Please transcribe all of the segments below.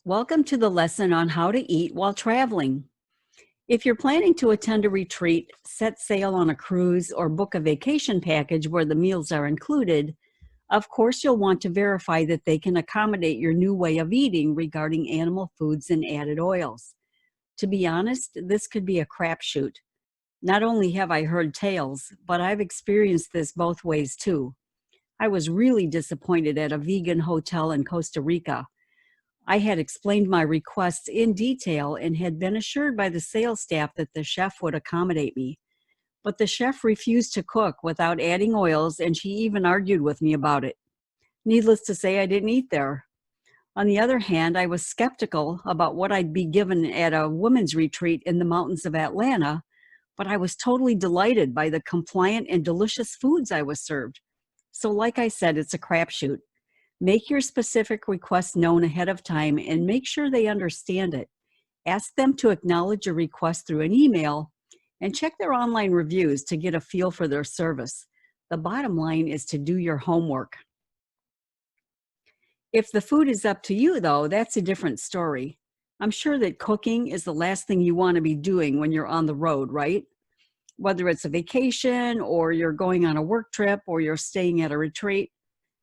Welcome to the lesson on how to eat while traveling. If you're planning to attend a retreat, set sail on a cruise, or book a vacation package where the meals are included, of course you'll want to verify that they can accommodate your new way of eating regarding animal foods and added oils. To be honest, this could be a crapshoot. Not only have I heard tales, but I've experienced this both ways too. I was really disappointed at a vegan hotel in Costa Rica. I had explained my requests in detail and had been assured by the sales staff that the chef would accommodate me. But the chef refused to cook without adding oils, and she even argued with me about it. Needless to say, I didn't eat there. On the other hand, I was skeptical about what I'd be given at a women's retreat in the mountains of Atlanta, but I was totally delighted by the compliant and delicious foods I was served. So like I said, it's a crapshoot. Make your specific request known ahead of time and make sure they understand it. Ask them to acknowledge your request through an email and check their online reviews to get a feel for their service. The bottom line is to do your homework. If the food is up to you, though, that's a different story. I'm sure that cooking is the last thing you want to be doing when you're on the road, right? Whether it's a vacation or you're going on a work trip or you're staying at a retreat,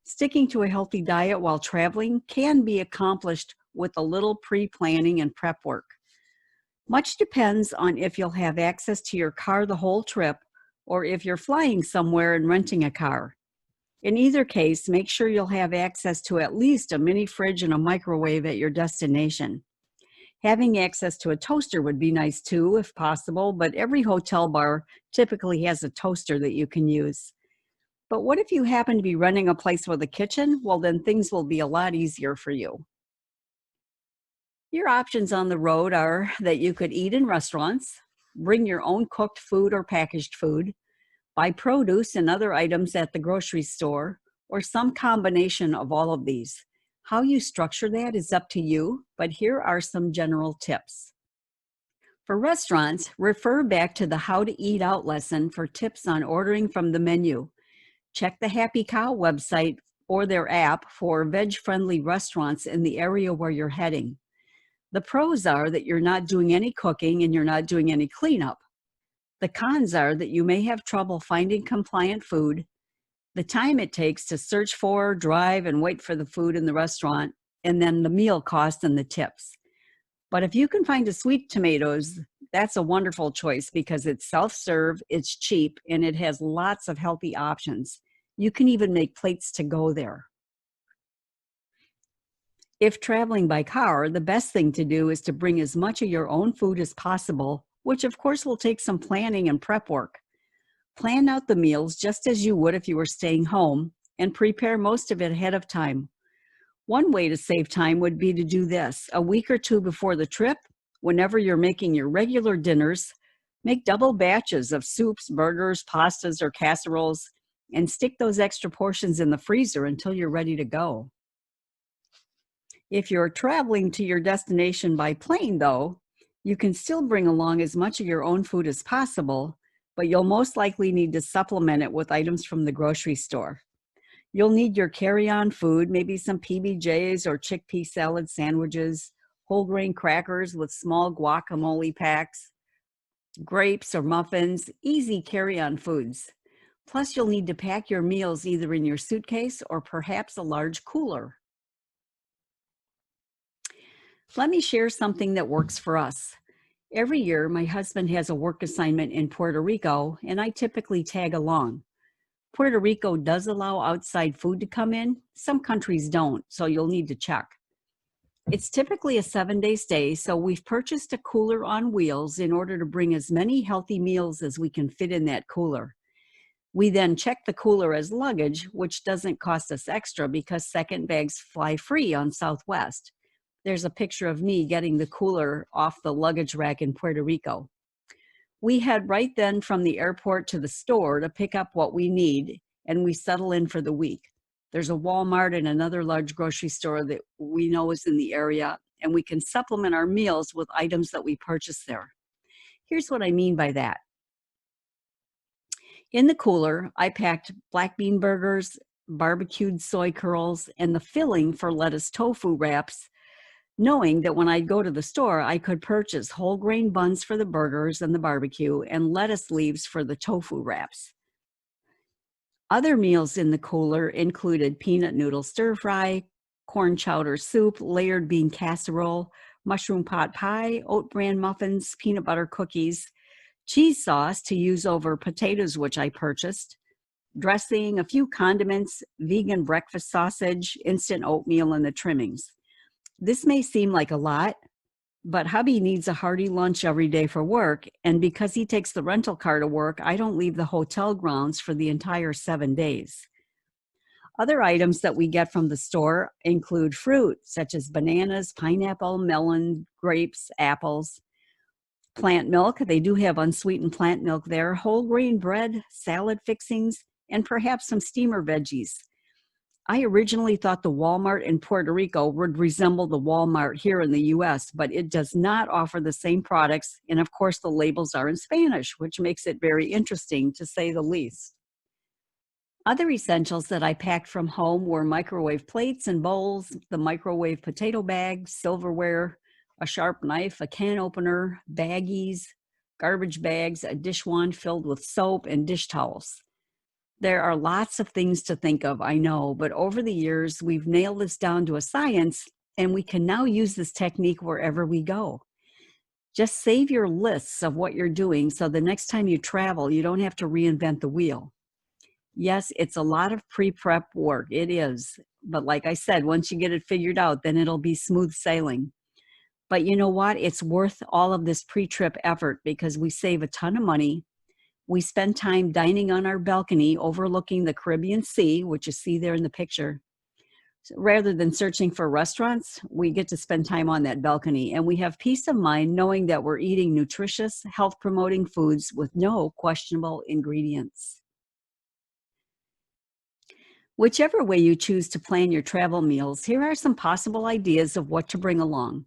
sticking to a healthy diet while traveling can be accomplished with a little pre-planning and prep work. Much depends on if you'll have access to your car the whole trip or if you're flying somewhere and renting a car. In either case, make sure you'll have access to at least a mini fridge and a microwave at your destination. Having access to a toaster would be nice too, if possible, but every hotel bar typically has a toaster that you can use. But what if you happen to be renting a place with a kitchen? Well, then things will be a lot easier for you. Your options on the road are that you could eat in restaurants, bring your own cooked food or packaged food, buy produce and other items at the grocery store, or some combination of all of these. How you structure that is up to you, but here are some general tips. For restaurants, refer back to the How to Eat Out lesson for tips on ordering from the menu. Check the Happy Cow website or their app for veg-friendly restaurants in the area where you're heading. The pros are that you're not doing any cooking and you're not doing any cleanup. The cons are that you may have trouble finding compliant food, the time it takes to search for, drive, and wait for the food in the restaurant, and then the meal cost and the tips. But if you can find a sweet tomatoes, that's a wonderful choice because it's self-serve, it's cheap, and it has lots of healthy options. You can even make plates to go there. If traveling by car, the best thing to do is to bring as much of your own food as possible, which of course will take some planning and prep work. Plan out the meals just as you would if you were staying home and prepare most of it ahead of time. One way to save time would be to do this. A week or two before the trip, whenever you're making your regular dinners, make double batches of soups, burgers, pastas, or casseroles, and stick those extra portions in the freezer until you're ready to go. If you're traveling to your destination by plane, though, you can still bring along as much of your own food as possible, but you'll most likely need to supplement it with items from the grocery store. You'll need your carry-on food, maybe some PBJs or chickpea salad sandwiches, whole grain crackers with small guacamole packs, grapes or muffins, easy carry-on foods. Plus, you'll need to pack your meals either in your suitcase or perhaps a large cooler. Let me share something that works for us. Every year, my husband has a work assignment in Puerto Rico, and I typically tag along. Puerto Rico does allow outside food to come in. Some countries don't, so you'll need to check. It's typically a 7-day stay, so we've purchased a cooler on wheels in order to bring as many healthy meals as we can fit in that cooler. We then check the cooler as luggage, which doesn't cost us extra because second bags fly free on Southwest. There's a picture of me getting the cooler off the luggage rack in Puerto Rico. We head right then from the airport to the store to pick up what we need, and we settle in for the week. There's a Walmart and another large grocery store that we know is in the area, and we can supplement our meals with items that we purchase there. Here's what I mean by that. In the cooler, I packed black bean burgers, barbecued soy curls, and the filling for lettuce tofu wraps, knowing that when I'd go to the store, I could purchase whole grain buns for the burgers and the barbecue and lettuce leaves for the tofu wraps. Other meals in the cooler included peanut noodle stir fry, corn chowder soup, layered bean casserole, mushroom pot pie, oat bran muffins, peanut butter cookies, cheese sauce to use over potatoes, which I purchased, dressing, a few condiments, vegan breakfast sausage, instant oatmeal, and the trimmings. This may seem like a lot, but hubby needs a hearty lunch every day for work, and because he takes the rental car to work, I don't leave the hotel grounds for the entire 7 days. Other items that we get from the store include fruit, such as bananas, pineapple, melon, grapes, apples, plant milk. They do have unsweetened plant milk there, whole grain bread, salad fixings, and perhaps some steamer veggies. I originally thought the Walmart in Puerto Rico would resemble the Walmart here in the US, but it does not offer the same products. And of course, the labels are in Spanish, which makes it very interesting to say the least. Other essentials that I packed from home were microwave plates and bowls, the microwave potato bag, silverware, a sharp knife, a can opener, baggies, garbage bags, a dish wand filled with soap, and dish towels. There are lots of things to think of, I know, but over the years, we've nailed this down to a science, and we can now use this technique wherever we go. Just save your lists of what you're doing so the next time you travel, you don't have to reinvent the wheel. Yes, it's a lot of pre-prep work. It is. But like I said, once you get it figured out, then it'll be smooth sailing. But you know what? It's worth all of this pre-trip effort because we save a ton of money. We spend time dining on our balcony overlooking the Caribbean Sea, which you see there in the picture. So rather than searching for restaurants, we get to spend time on that balcony, and we have peace of mind knowing that we're eating nutritious, health-promoting foods with no questionable ingredients. Whichever way you choose to plan your travel meals, here are some possible ideas of what to bring along.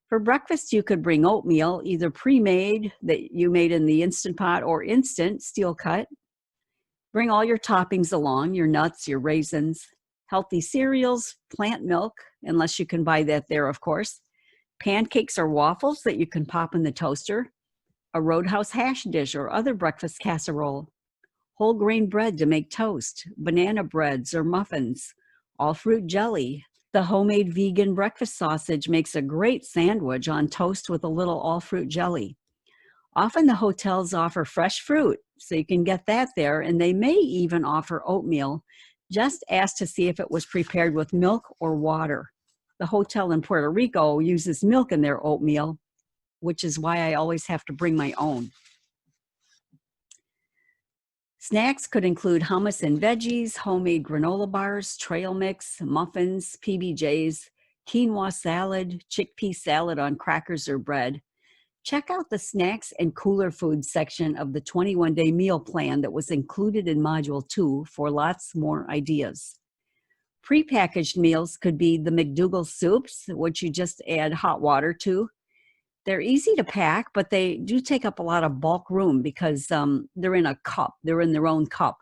For breakfast, you could bring oatmeal, either pre-made that you made in the Instant Pot or instant steel cut. Bring all your toppings along, your nuts, your raisins, healthy cereals, plant milk, unless you can buy that there, of course, pancakes or waffles that you can pop in the toaster, a Roadhouse hash dish or other breakfast casserole, whole grain bread to make toast, banana breads or muffins, all fruit jelly. The homemade vegan breakfast sausage makes a great sandwich on toast with a little all fruit jelly. Often the hotels offer fresh fruit, so you can get that there, and they may even offer oatmeal. Just ask to see if it was prepared with milk or water. The hotel in Puerto Rico uses milk in their oatmeal, which is why I always have to bring my own. Snacks could include hummus and veggies, homemade granola bars, trail mix, muffins, PBJs, quinoa salad, chickpea salad on crackers or bread. Check out the snacks and cooler foods section of the 21-day meal plan that was included in Module 2 for lots more ideas. Prepackaged meals could be the McDougall soups, which you just add hot water to. They're easy to pack, but they do take up a lot of bulk room because they're in a cup. They're in their own cup.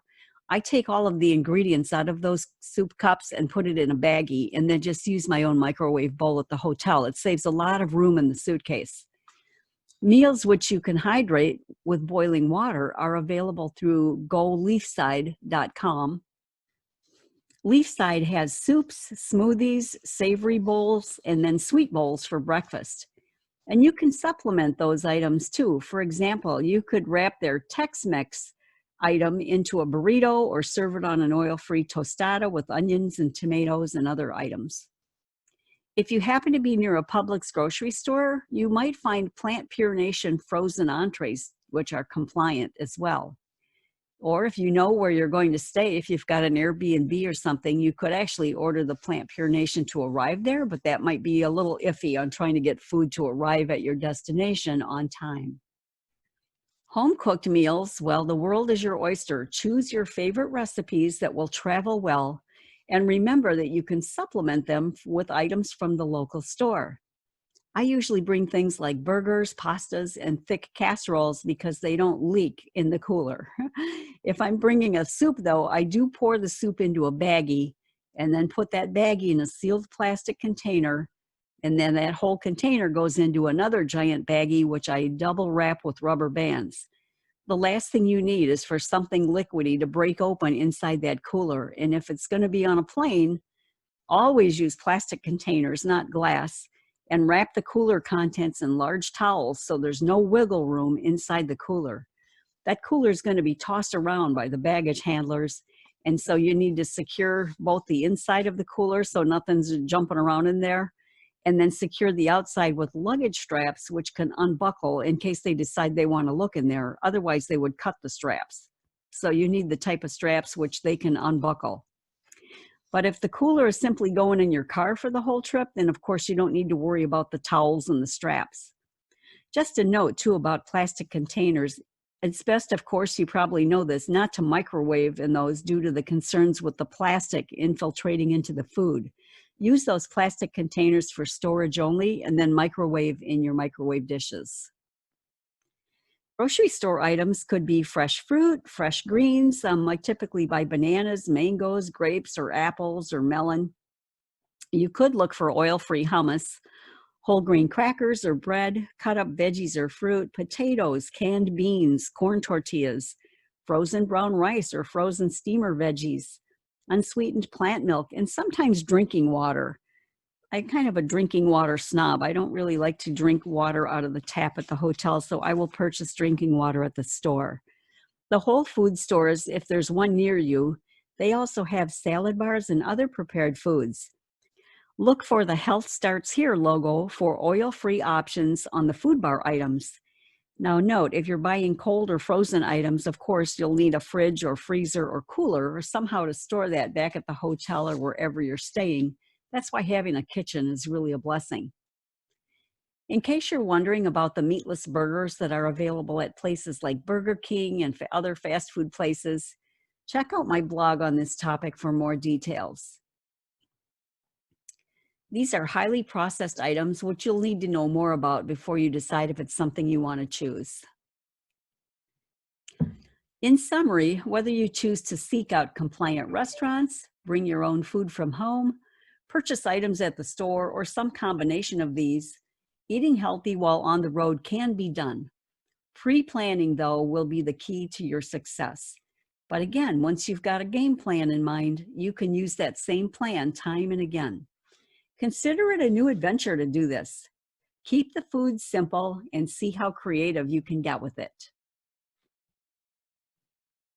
I take all of the ingredients out of those soup cups and put it in a baggie and then just use my own microwave bowl at the hotel. It saves a lot of room in the suitcase. Meals which you can hydrate with boiling water are available through goleafside.com. Leafside has soups, smoothies, savory bowls, and then sweet bowls for breakfast. And you can supplement those items too. For example, you could wrap their Tex-Mex item into a burrito or serve it on an oil-free tostada with onions and tomatoes and other items. If you happen to be near a Publix grocery store, you might find Plant Pure Nation frozen entrees, which are compliant as well. Or if you know where you're going to stay, if you've got an Airbnb or something, you could actually order the Plant Pure Nation to arrive there, but that might be a little iffy on trying to get food to arrive at your destination on time. Home-cooked meals, well, the world is your oyster. Choose your favorite recipes that will travel well, and remember that you can supplement them with items from the local store. I usually bring things like burgers, pastas, and thick casseroles because they don't leak in the cooler. If I'm bringing a soup, though, I do pour the soup into a baggie and then put that baggie in a sealed plastic container And then that whole container goes into another giant baggie, which I double wrap with rubber bands. The last thing you need is for something liquidy to break open inside that cooler. And if it's going to be on a plane, always use plastic containers, not glass, and wrap the cooler contents in large towels so there's no wiggle room inside the cooler. That cooler is going to be tossed around by the baggage handlers. And so you need to secure both the inside of the cooler so nothing's jumping around in there, and then secure the outside with luggage straps, which can unbuckle in case they decide they want to look in there. Otherwise, they would cut the straps. So you need the type of straps which they can unbuckle. But if the cooler is simply going in your car for the whole trip, then of course you don't need to worry about the towels and the straps. Just a note too about plastic containers. It's best, of course, you probably know this, not to microwave in those due to the concerns with the plastic infiltrating into the food. Use those plastic containers for storage only, and then microwave in your microwave dishes. Grocery store items could be fresh fruit, fresh greens. I typically buy bananas, mangoes, grapes, or apples, or melon. You could look for oil-free hummus, whole grain crackers or bread, cut up veggies or fruit, potatoes, canned beans, corn tortillas, frozen brown rice or frozen steamer veggies, unsweetened plant milk, and sometimes drinking water. I'm kind of a drinking water snob. I don't really like to drink water out of the tap at the hotel, so I will purchase drinking water at the store. The Whole Food stores, if there's one near you, they also have salad bars and other prepared foods. Look for the Health Starts Here logo for oil-free options on the food bar items. Now note, if you're buying cold or frozen items, of course, you'll need a fridge or freezer or cooler or somehow to store that back at the hotel or wherever you're staying. That's why having a kitchen is really a blessing. In case you're wondering about the meatless burgers that are available at places like Burger King and other fast food places, check out my blog on this topic for more details. These are highly processed items which you'll need to know more about before you decide if it's something you want to choose. In summary, whether you choose to seek out compliant restaurants, bring your own food from home, purchase items at the store, or some combination of these, eating healthy while on the road can be done. Pre-planning, though, will be the key to your success. But again, once you've got a game plan in mind, you can use that same plan time and again. Consider it a new adventure to do this. Keep the food simple and see how creative you can get with it.